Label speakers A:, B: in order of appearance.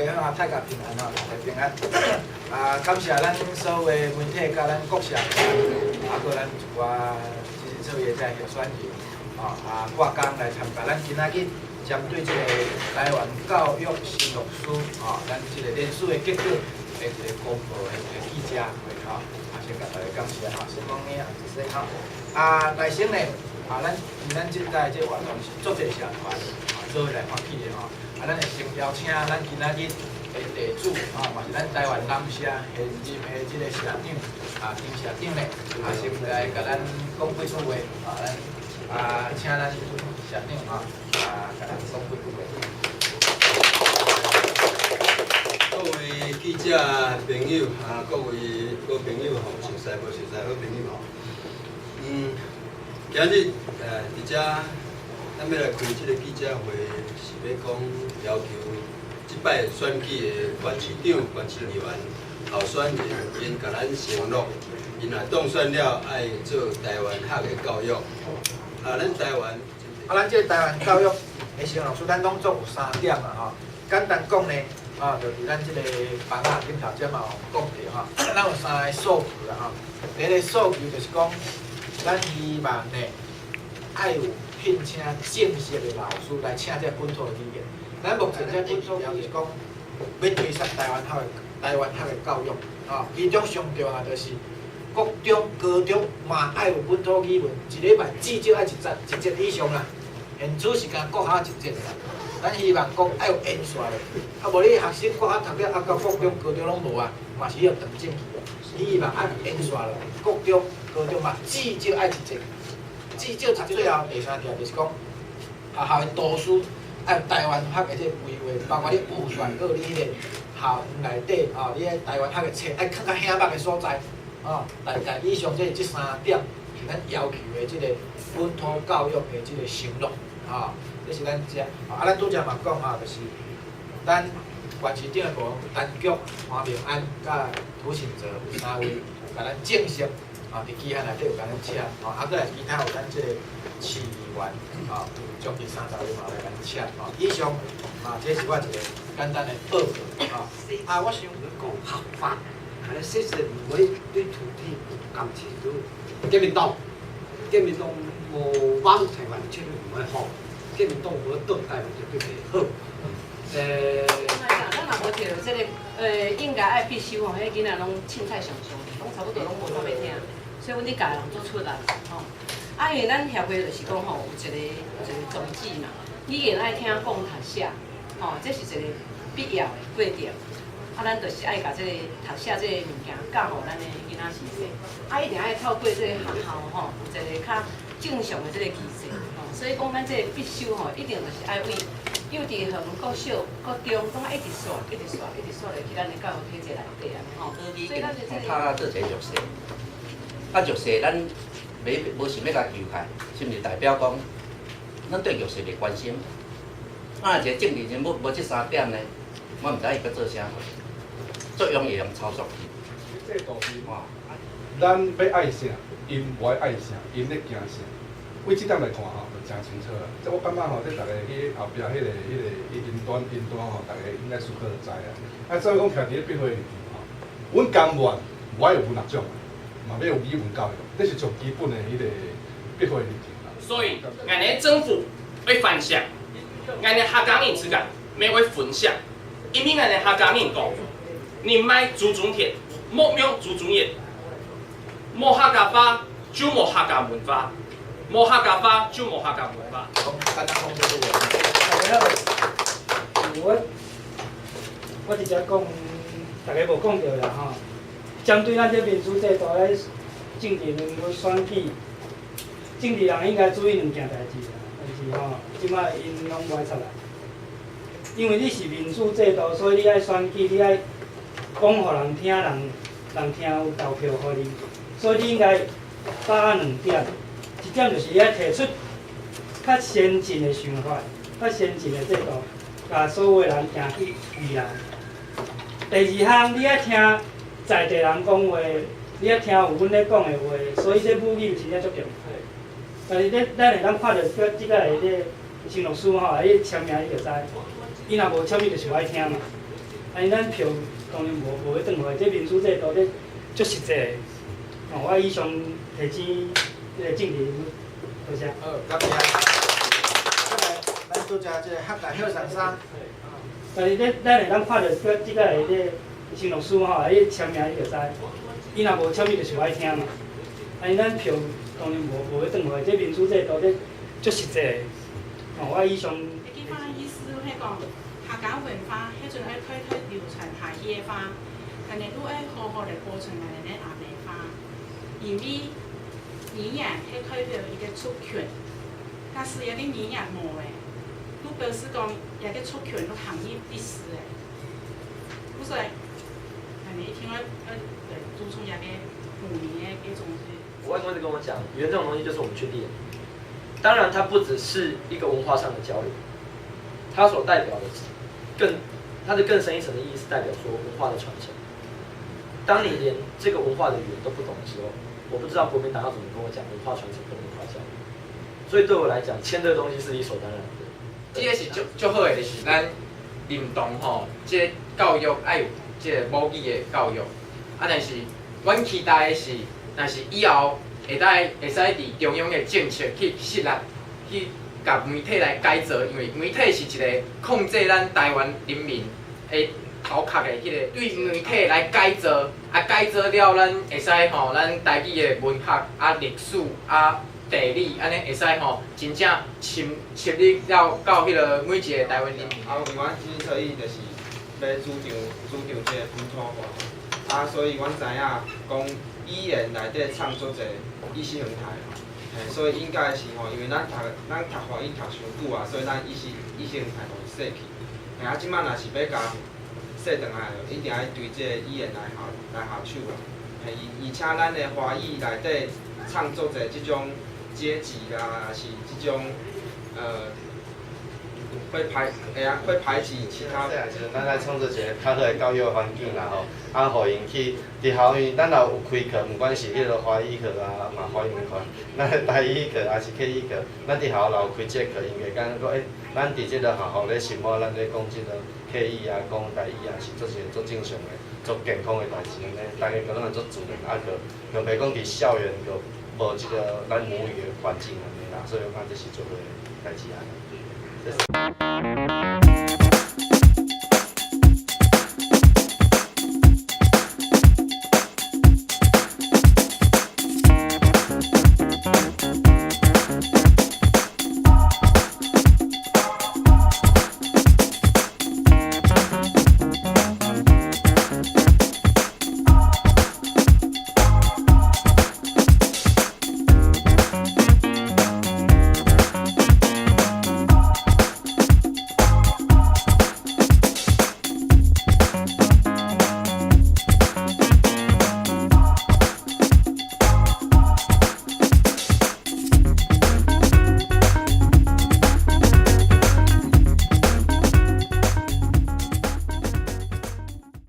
A: 家好，大家平安吼，大家平安。感谢咱所有的媒体甲咱国社，搁咱一寡基层作业者候选人，挂工来参加咱今仔日针对这个台湾教育新录书，咱这个联署的结果的一个公布的记者会，先甲大家感谢先讲呢，谢谢内省呢，咱即届这活动是足侪社团做伙来发起的咱会先邀请咱今仔日的地主嘛是咱台湾南社现任的这个社长丁社长呢，先来甲咱讲几句话咱请咱社长甲咱讲几句话。
B: 各位记者朋友各位好朋友熟悉无熟悉好朋友今日伫遮咱要来开这个记者会，是要讲要求即摆选举的县市长、县市议员候选人，因甲咱承诺，因若当选了爱做台湾学的教育。咱台湾
A: 咱这台湾教育的承诺，咱拢总有3点简单讲呢，就是咱这个房顶头先嘛有讲到咱有3个诉求啦第一个诉求就是讲，咱希望呢爱有聘请正式的老师来请这本土的语言。咱目前这本土就是讲要推上台湾学的教育其中上重要就是国中、高中嘛爱有本土语文，一礼拜至少爱一节以上啦。现此是甲国校一节啦。咱希望讲爱有延续的，无你学生国校读了到国中、高中拢无嘛是要长进去。希望爱延续落，国中、高中嘛至少爱一节。至少读最后第3条就是讲，学校的图书爱有台湾学的这规划，包括你预算，搁有你迄个校园内底你迄台湾学的册爱较醒目的所在大概以上这3点是咱要求的这个本土教育的这个承诺这是咱遮咱拄则嘛讲就是咱县市长的部门陈局、黄明安、甲涂信哲有3位甲咱正式伫期限内底有甲咱请搁来其他有咱这个市议员将近30位嘛来甲咱请以上这是我一个简单的报告
C: 我想讲合法，说实唔会对土地有感情都国民党无帮台湾绝对唔会好，国民党无倒台湾绝对袂好。
D: 咱若无摕到这个应该爱必修迄囡仔拢凊彩上上，拢差不多拢无啥要听，所以阮伫家人做出来因为咱协会就是讲有一个宗旨嘛，语言爱听讲读写这是一个必要的过程。咱就是爱甲这个读写这个物件教互咱的囡仔是细，一定爱透过这个学校有一个较正常的这个机制所以讲咱这个必修一定就是爱为幼稚园、国小、国中，拢一直刷落去咱的教育体制内底所以咱就这个。
E: 他做一个弱势，弱势咱无想要甲救开，是毋是代表讲咱对弱势袂关心？一个政治人物无这3点呢，我毋知伊要做啥，作用会用操作去。
F: 制度是咱要爱啥，因无爱爱啥，因咧惊啥。为即点来看就真清楚啦。即我感觉即大家去后壁迄个云端大家应该熟可就知啊。所以讲徛伫咧必会里面阮甘愿无爱有文学奖，嘛要有语文教育，这是最基本的迄个必会里面啦。
G: 所以，俺的政府会反向，俺的客家人之间没会分享，因为俺的客家人讲，你卖祖宗田，莫用祖宗业，莫客家话就莫客家文化。无客家话就无客家文化。
H: 我直接讲，大家无讲到啦针对咱这民主制度咧，政治人物选举，政治人应该注意2件代志啦。就是即摆因拢无爱出来，因为你是民主制度，所以你爱选举，你爱讲互人听，人听有投票互你，所以你应该把握2点。一点就是要提出较先进的想法，较先进的制度，甲所有的人行去预人。第2项，你要听在地人讲话，你要听有阮咧讲的话，所以这母语真正足重要。但是咱会当看到即个的新律师伊签名你就知，伊若无签名就是爱听嘛。安尼咱票当然无要转回，这民主制度咧足实际的。哦，我以上提醒这个政治人物，多谢。
A: 好，感谢。再来，咱做遮这个客家休长生。
H: 但是咱会当看到即个的这新律师吼，伊签名伊就知，伊若无签伊就是无爱听嘛。安尼咱票当然无要转回，这民主制度咧足实际的。哦，我以上。
I: 迄句话意思，迄讲客家文化，迄阵爱推流传下去的话，但是愈爱好好地保存下来咧阿美话，因为语言迄代表伊个主权，假使有啲语言无诶，愈表示讲伊个主权愈含义意思诶，所以，但你听了注重一个母语诶迄种。
J: 我外公一直跟我讲，语言这种东西就是我们去练。当然，它不只是一个文化上的交流，它所代表的它的更深一层的意义是代表说文化的传承。当你连这个文化的语言都不懂的时候，我不知道国民党要怎么跟我讲文化传承跟文化交流。所以对我来讲，签这个东西是理所当然的。
K: 这个是足好的，就是咱认同吼，这个教育爱有这个母语的教育。啊，但是阮期待的是，若是以后会使伫中央的政策去设立，去甲媒体来改造，因为媒体是一个控制咱台湾人民的头壳的迄个，对媒体来改造，啊改造了，咱会使吼，咱台语的文学啊、历史啊、地理，安尼会使吼，真正深入到迄个每一个台湾人民。
L: 啊，因为阮之所以就是要主张这个本土化，啊，所以阮知影讲语言内底创作者意识形态，嘿，所以应该是吼，因为咱读华语读伤久啊，所以咱意识形态就会逝去。嘿，啊，即摆若是要甲说转来，一定要对这个语言来下手啦。嘿，而且咱的华语内底创作者即种阶级啦，是即种会排挤其他。
M: 就是咱来创造一个较好的教育环境啦吼，啊，互因去伫校园，咱若有开课，毋管是迄个华语课啊，嘛欢迎款，咱台语课还是客语课，咱伫校若有开这课，因为讲讲咱伫即个学校咧生活，咱咧讲即个客语啊，讲台语啊，是做正常的、做健康的代志安尼，大家个拢会做自然，啊个更袂讲伫校园个无即个咱母语的环境安尼啦，所以我讲这是做伙代志啊。